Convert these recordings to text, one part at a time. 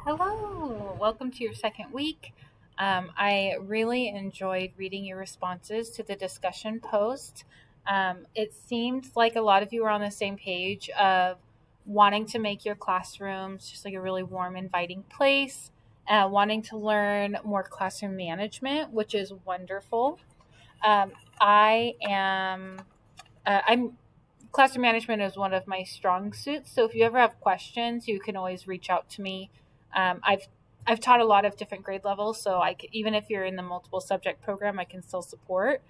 Hello, welcome to your second week. I really enjoyed reading your responses to the discussion post. It seemed like a lot of you were on the same page of wanting to make your classrooms just like a really warm, inviting place, wanting to learn more classroom management, which is wonderful. Um, I am, I'm classroom management is one of my strong suits. So if you ever have questions, you can always reach out to me. I've taught a lot of different grade levels, so even if you're in the multiple subject program, I can still support.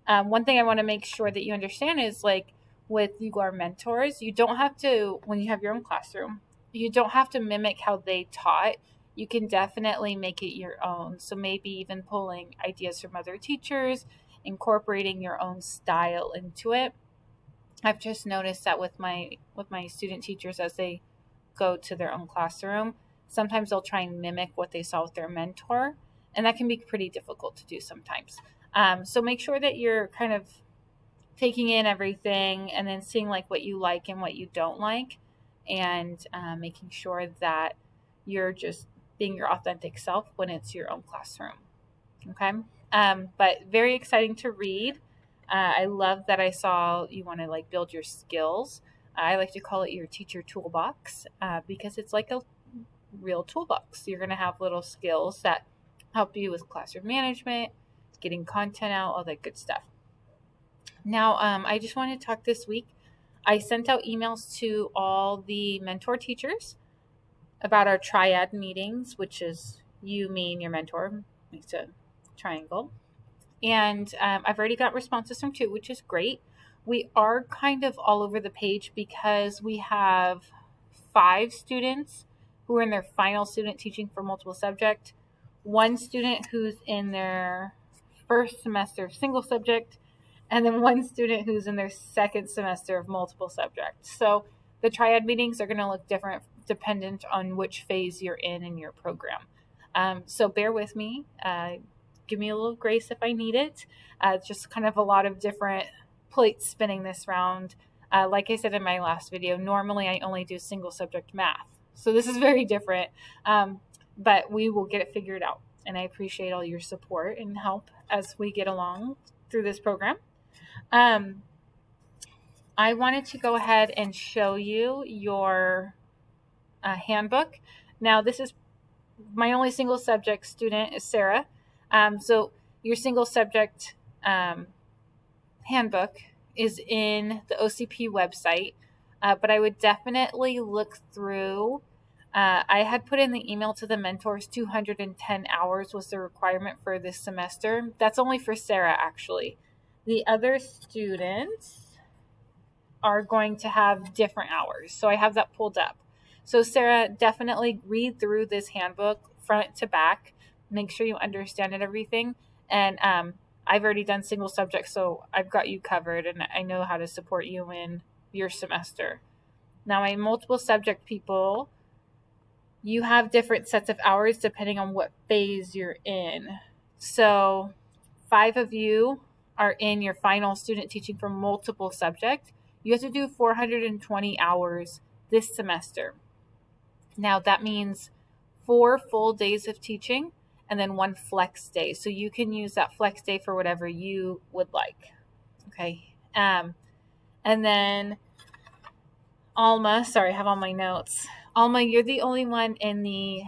One thing I want to make sure that you understand is like with your mentors, you don't have to when you have your own classroom, you don't have to mimic how they taught. You can definitely make it your own. So maybe even pulling ideas from other teachers, incorporating your own style into it. I've just noticed that with my student teachers as they go to their own classroom, sometimes they'll try and mimic what they saw with their mentor, and that can be pretty difficult to do sometimes. So make sure that you're kind of taking in everything and then seeing like what you like and what you don't like, and making sure that you're just being your authentic self when it's your own classroom. Okay. But very exciting to read. I love that I saw you want to like build your skills. I like to call it your teacher toolbox because it's like a real toolbox. You're going to have little skills that help you with classroom management, getting content out, all that good stuff. Now, I just want to talk this week. I sent out emails to all the mentor teachers about our triad meetings, which is you, me, and your mentor. Makes a triangle. And I've already got responses from two, which is great. We are kind of all over the page because we have 5 students who are in their final student teaching for multiple subject, one student who's in their first semester of single subject, and then one student who's in their second semester of multiple subjects. So the triad meetings are going to look different dependent on which phase you're in your program. So bear with me. Give me a little grace if I need it. Just kind of a lot of different plates spinning this round. Like I said in my last video, normally I only do single subject math. So this is very different, but we will get it figured out. And I appreciate all your support and help as we get along through this program. I wanted to go ahead and show you your handbook. Now, this is my only single subject student is Sarah. So your single subject handbook is in the OCP website, but I would definitely look through. I had put in the email to the mentors 210 hours was the requirement for this semester. That's only for Sarah, actually. The other students are going to have different hours. So I have that pulled up. So Sarah, definitely read through this handbook front to back. Make sure you understand it, everything. And I've already done single subject, so I've got you covered, and I know how to support you in your semester. Now, my multiple subject people, you have different sets of hours depending on what phase you're in. So 5 of you are in your final student teaching for multiple subject. You have to do 420 hours this semester. Now, that means 4 full days of teaching and then 1 flex day. So you can use that flex day for whatever you would like. Okay. And then Alma, sorry, I have all my notes. Alma, you're the only one in the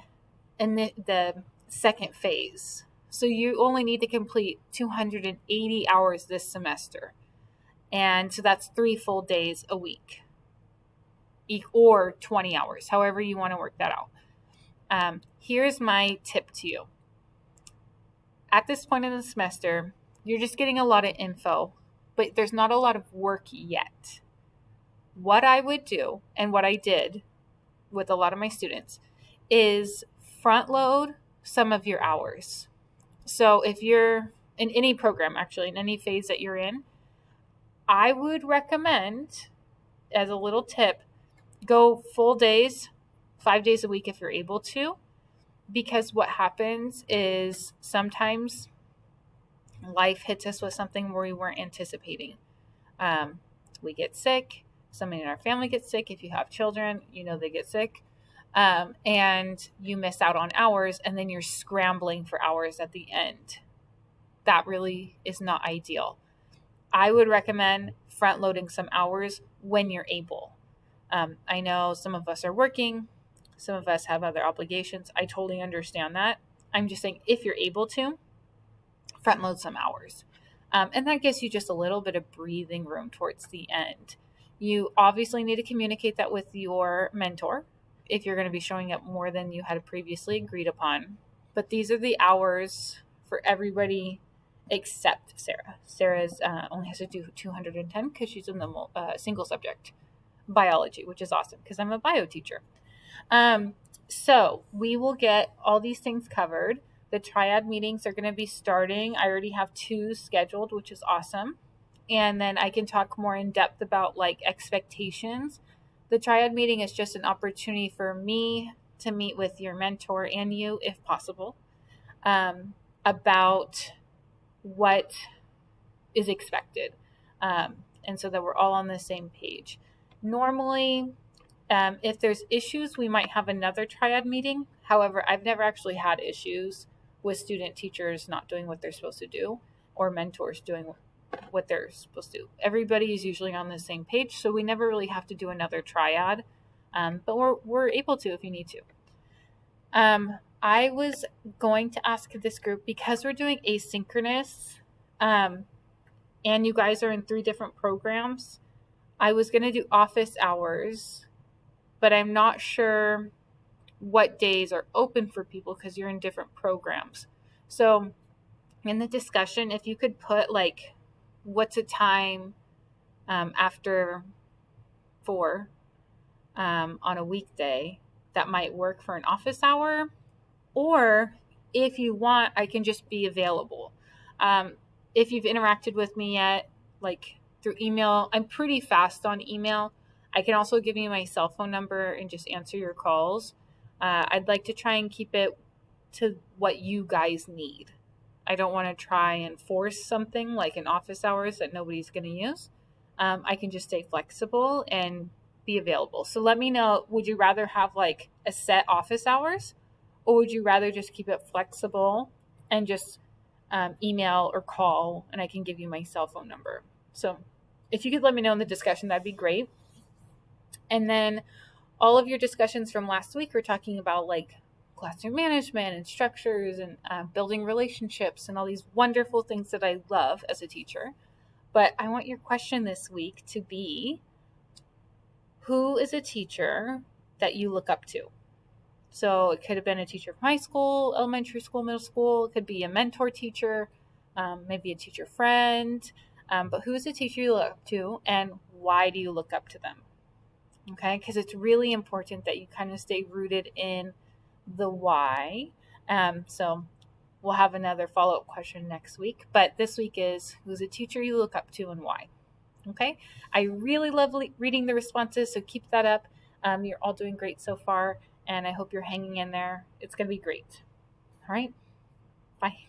second phase. So you only need to complete 280 hours this semester. And so that's 3 full days a week or 20 hours, however you want to work that out. Here's my tip to you. At this point in the semester, you're just getting a lot of info, but there's not a lot of work yet. What I would do, and what I did with a lot of my students, is front load some of your hours. So if you're in any program, actually, in any phase that you're in, I would recommend, as a little tip, go full days, 5 days a week if you're able to, because what happens is sometimes life hits us with something where we weren't anticipating. We get sick. Somebody in our family gets sick. If you have children, you know they get sick. and you miss out on hours, and then you're scrambling for hours at the end. That really is not ideal. I would recommend front loading some hours when you're able. I know some of us are working, some of us have other obligations. I totally understand that. I'm just saying, if you're able to, front load some hours. And that gives you just a little bit of breathing room towards the end. You obviously need to communicate that with your mentor if you're going to be showing up more than you had previously agreed upon. But these are the hours for everybody except Sarah. Sarah's only has to do 210 because she's in the single subject biology, which is awesome because I'm a bio teacher. So we will get all these things covered. The triad meetings are going to be starting. I already have 2 scheduled, which is awesome. And then I can talk more in depth about like expectations. The triad meeting is just an opportunity for me to meet with your mentor and you, if possible, about what is expected. And so that we're all on the same page. Normally, if there's issues, we might have another triad meeting. However, I've never actually had issues with student teachers not doing what they're supposed to do or mentors doing what they're supposed to do. Everybody is usually on the same page, so we never really have to do another triad, but we're able to if you need to. I was going to ask this group, because we're doing asynchronous, and you guys are in 3 different programs, I was going to do office hours, but I'm not sure what days are open for people because you're in different programs. So in the discussion, if you could put like, what's a time after 4 on a weekday that might work for an office hour, or if you want, I can just be available. If you've interacted with me yet, like through email, I'm pretty fast on email. I can also give you my cell phone number and just answer your calls. I'd like to try and keep it to what you guys need. I don't want to try and force something like in office hours that nobody's going to use. I can just stay flexible and be available. So let me know, would you rather have like a set office hours, or would you rather just keep it flexible and just email or call, and I can give you my cell phone number? So if you could let me know in the discussion, that'd be great. And then all of your discussions from last week were talking about like classroom management and structures and building relationships and all these wonderful things that I love as a teacher. But I want your question this week to be, who is a teacher that you look up to? So it could have been a teacher from high school, elementary school, middle school. It could be a mentor teacher, maybe a teacher friend. But who is a teacher you look up to, and why do you look up to them? Okay, because it's really important that you kind of stay rooted in the why. So we'll have another follow-up question next week. But this week is, who's a teacher you look up to and why? Okay, I really love reading the responses, so keep that up. You're all doing great so far, and I hope you're hanging in there. It's going to be great. All right, bye.